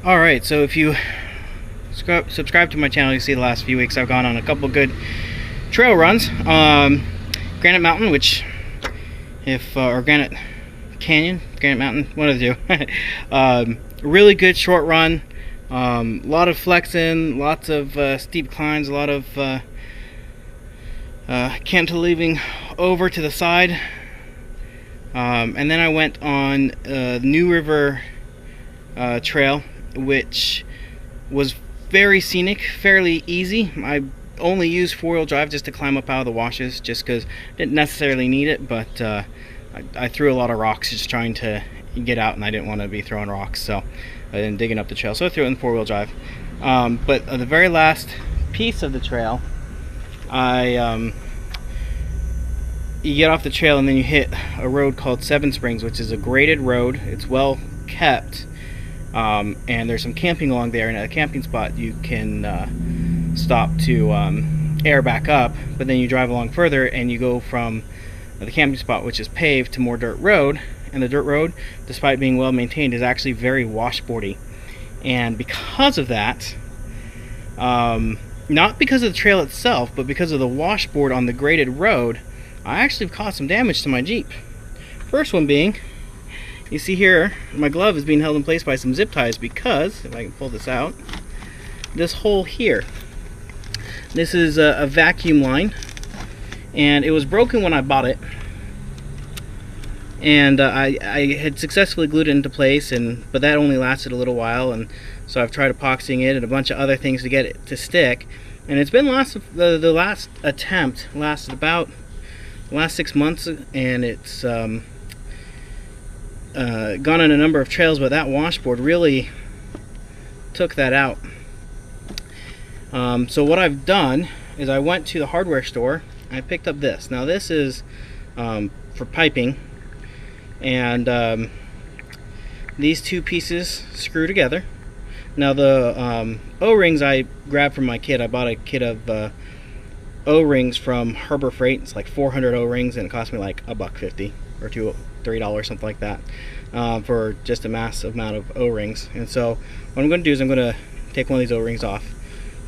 Alright, so if you subscribe to my channel, you see the last few weeks I've gone on a couple good trail runs. Granite Mountain, which or Granite Canyon, Granite Mountain, one of the two. Really good short run. A lot of flexing, lots of steep climbs, a lot of cantilevering over to the side. And then I went on New River Trail, which was very scenic, fairly easy. I only used four-wheel drive just to climb up out of the washes, just because I didn't necessarily need it, but I threw a lot of rocks just trying to get out, and I didn't want to be throwing rocks, so I didn't digging up the trail, so I threw it in four-wheel drive. But the very last piece of the trail, you get off the trail and then you hit a road called Seven Springs, which is a graded road. It's well kept, and there's some camping along there, and at a camping spot you can stop to air back up, but then you drive along further and you go from the camping spot, which is paved, to more dirt road. And the dirt road, despite being well maintained, is actually very washboardy. And because of that, not because of the trail itself, but because of the washboard on the graded road, I actually caused some damage to my Jeep. First one being, you see here, my glove is being held in place by some zip ties because, if I can pull this out, this hole here, this is a vacuum line, and it was broken when I bought it. And I had successfully glued it into place, but that only lasted a little while, and so I've tried epoxying it and a bunch of other things to get it to stick. And it's been the last attempt lasted about the last 6 months, and it's gone on a number of trails, but that washboard really took that out. So what I've done is I went to the hardware store and I picked up this. Now this is for piping, and these two pieces screw together. Now the O-rings I grabbed from my kit. I bought a kit of O-rings from Harbor Freight. It's like 400 O-rings, and it cost me like $1.50 or $3, something like that, for just a massive amount of O-rings. And so what I'm going to do is I'm going to take one of these O-rings off,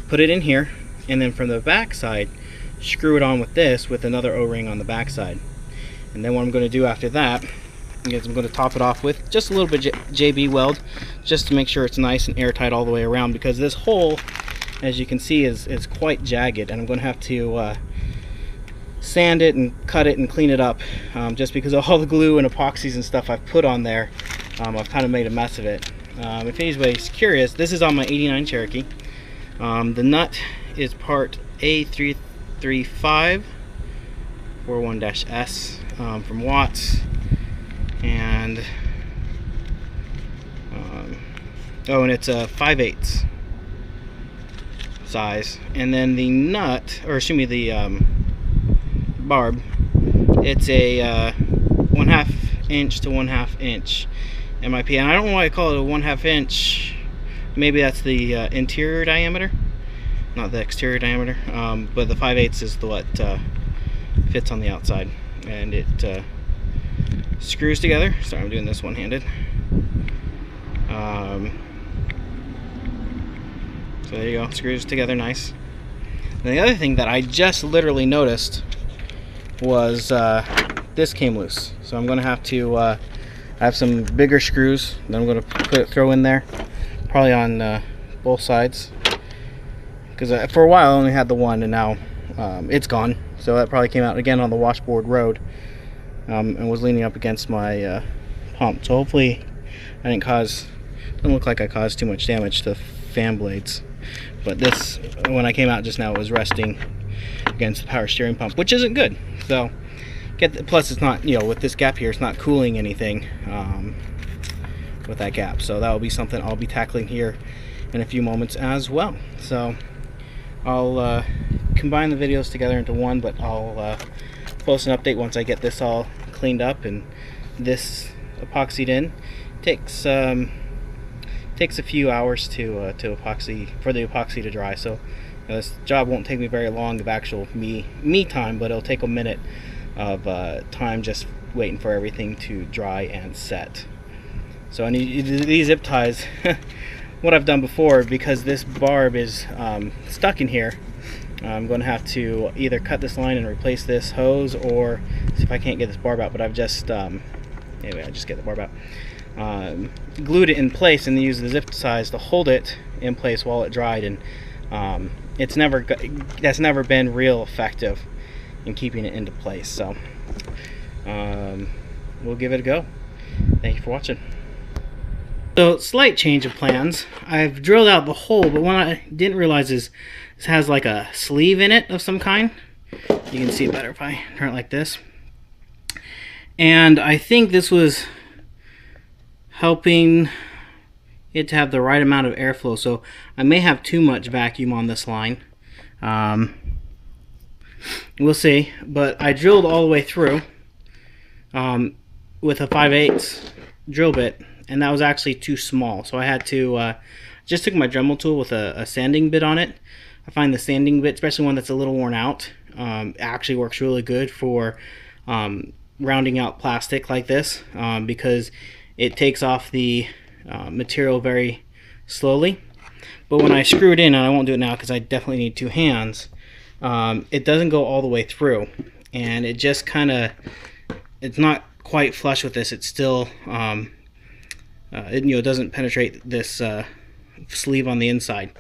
put it in here, and then from the back side screw it on with this, with another O-ring on the back side. And then what I'm going to do after that is I'm going to top it off with just a little bit JB weld, just to make sure it's nice and airtight all the way around, because this hole, as you can see, is quite jagged, and I'm going to have to sand it and cut it and clean it up, just because of all the glue and epoxies and stuff I've put on there. I've kind of made a mess of it. If anybody's curious, this is on my '89 Cherokee. The nut is part A335 41-S from Watts, and and it's a 5/8 size. And then the nut, or excuse me, the barb, it's a 1/2 inch to 1/2 inch MIP, and I don't know why I call it a 1/2 inch. Maybe that's the interior diameter, not the exterior diameter, but the 5/8 is what fits on the outside, and it screws together. Sorry, I'm doing this one-handed. So there you go, screws together nice. And the other thing that I just literally noticed was this came loose. So I'm going to have to have some bigger screws that I'm going to throw in there, probably on both sides, because for a while I only had the one, and now it's gone. So that probably came out again on the washboard road, and was leaning up against my pump. So hopefully I didn't doesn't look like I caused too much damage to the fan blades. But this, when I came out just now, it was resting against the power steering pump, which isn't good. So plus it's not, with this gap here, it's not cooling anything with that gap. So that will be something I'll be tackling here in a few moments as well. So I'll combine the videos together into one, but I'll post an update once I get this all cleaned up and this epoxied in. Takes a few hours to epoxy, for the epoxy to dry. So this job won't take me very long of actual me time, but it'll take a minute of time just waiting for everything to dry and set. So I need these zip ties. what I've done before, because this barb is stuck in here, I'm going to have to either cut this line and replace this hose, or see if I can't get this barb out. But I've just anyway, I just get the barb out, glued it in place, and then use the zip ties to hold it in place while it dried. And that's never been real effective in keeping it into place. So we'll give it a go. Thank you for watching. So, slight change of plans. I've drilled out the hole, but what I didn't realize is this has like a sleeve in it of some kind. You can see it better if I turn it like this. And I think this was helping it to have the right amount of airflow. So I may have too much vacuum on this line. We'll see. But I drilled all the way through with a 5/8 drill bit, and that was actually too small. So I had to just took my Dremel tool with a sanding bit on it. I find the sanding bit, especially one that's a little worn out, actually works really good for rounding out plastic like this, because it takes off the material very slowly. But when I screw it in, and I won't do it now because I definitely need two hands, it doesn't go all the way through, and it just kind of, it's not quite flush with this. It's still it doesn't penetrate this sleeve on the inside.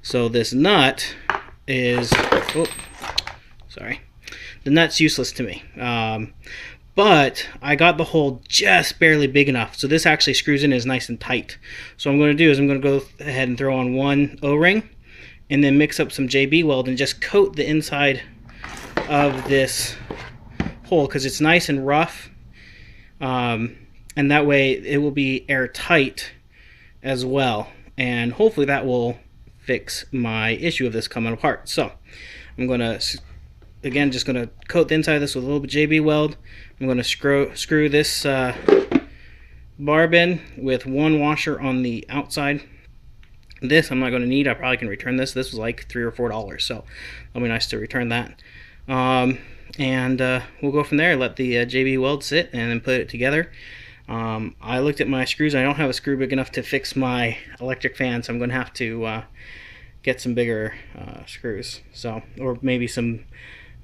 So this nut is, the nut's useless to me. But I got the hole just barely big enough, so this actually screws in, is nice and tight. So what I'm going to do is I'm going to go ahead and throw on one O-ring, and then mix up some JB weld and just coat the inside of this hole, because it's nice and rough, and that way it will be airtight as well, and hopefully that will fix my issue of this coming apart. So I'm going to, again, just going to coat the inside of this with a little bit JB weld. I'm going to screw this barb in with one washer on the outside. This I'm not going to need. I probably can return this. This was like $3 or $4, so it'll be nice to return that. And we'll go from there. Let the JB weld sit and then put it together. I looked at my screws. I don't have a screw big enough to fix my electric fan, so I'm going to have to get some bigger screws. So, or maybe some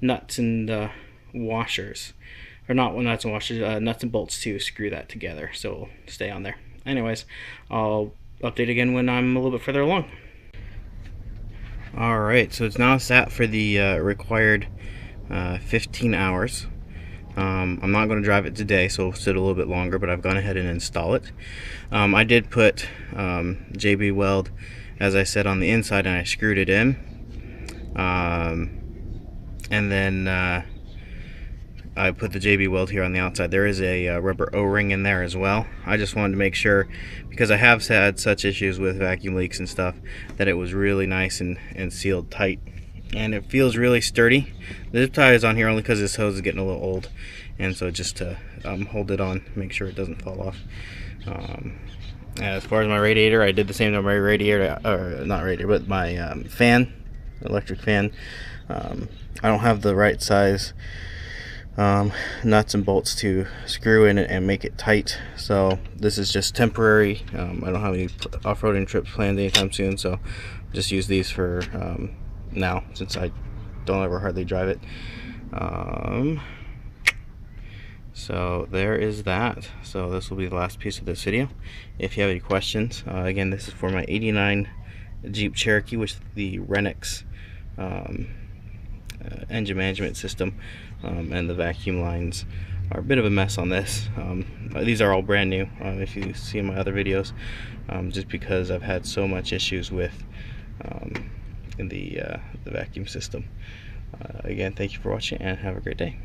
nuts and washers, or not nuts and washers, nuts and bolts to screw that together, so it'll stay on there. Anyways, I'll update again when I'm a little bit further along. Alright, so it's now sat for the required 15 hours. I'm not going to drive it today, so it'll sit a little bit longer, but I've gone ahead and installed it. I did put JB weld, as I said, on the inside, and I screwed it in. And then I put the JB weld here on the outside. There is a rubber O-ring in there as well. I just wanted to make sure, because I have had such issues with vacuum leaks and stuff, that it was really nice and sealed tight. And it feels really sturdy. The zip tie is on here only because this hose is getting a little old, and so just to hold it on, make sure it doesn't fall off. As far as my radiator, I did the same to my radiator, or not radiator, but my fan, electric fan. I don't have the right size nuts and bolts to screw in it and make it tight, so this is just temporary. I don't have any off-roading trips planned anytime soon, so just use these for now, since I don't ever hardly drive it. So there is that. So this will be the last piece of this video. If you have any questions, again, this is for my '89 Jeep Cherokee with the renix engine management system, and the vacuum lines are a bit of a mess on this. These are all brand new, if you see my other videos, just because I've had so much issues with the vacuum system. Again, thank you for watching and have a great day.